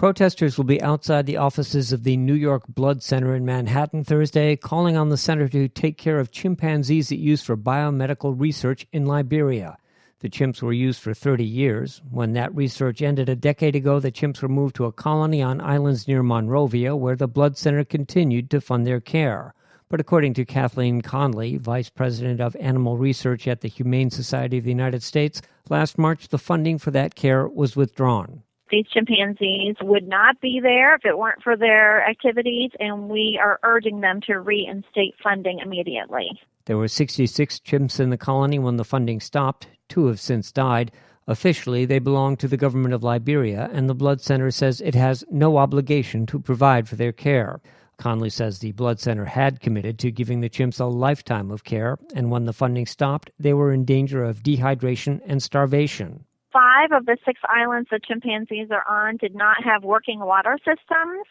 Protesters will be outside the offices of the New York Blood Center in Manhattan Thursday, calling on the center to take care of chimpanzees it used for biomedical research in Liberia. The chimps were used for 30 years. When that research ended a decade ago, the chimps were moved to a colony on islands near Monrovia, where the Blood Center continued to fund their care. But according to Kathleen Conley, Vice President of Animal Research at the Humane Society of the United States, last March the funding for that care was withdrawn. These chimpanzees would not be there if it weren't for their activities, and we are urging them to reinstate funding immediately. There were 66 chimps in the colony when the funding stopped. 2 have since died. Officially, they belong to the government of Liberia, and the Blood Center says it has no obligation to provide for their care. Conley says the Blood Center had committed to giving the chimps a lifetime of care, and when the funding stopped, they were in danger of dehydration and starvation. 5 of the 6 islands the chimpanzees are on did not have working water systems,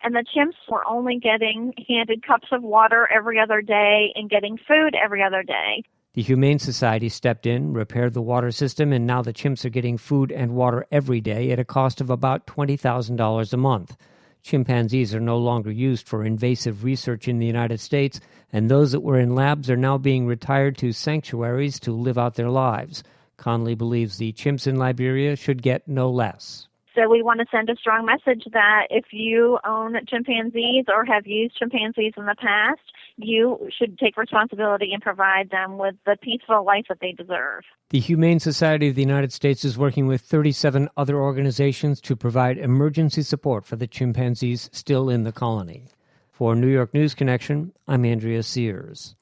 and the chimps were only getting handed cups of water every other day and getting food every other day. The Humane Society stepped in, repaired the water system, and now the chimps are getting food and water every day at a cost of about $20,000 a month. Chimpanzees are no longer used for invasive research in the United States, and those that were in labs are now being retired to sanctuaries to live out their lives. Conley believes the chimps in Liberia should get no less. So we want to send a strong message that if you own chimpanzees or have used chimpanzees in the past, you should take responsibility and provide them with the peaceful life that they deserve. The Humane Society of the United States is working with 37 other organizations to provide emergency support for the chimpanzees still in the colony. For New York News Connection, I'm Andrea Sears.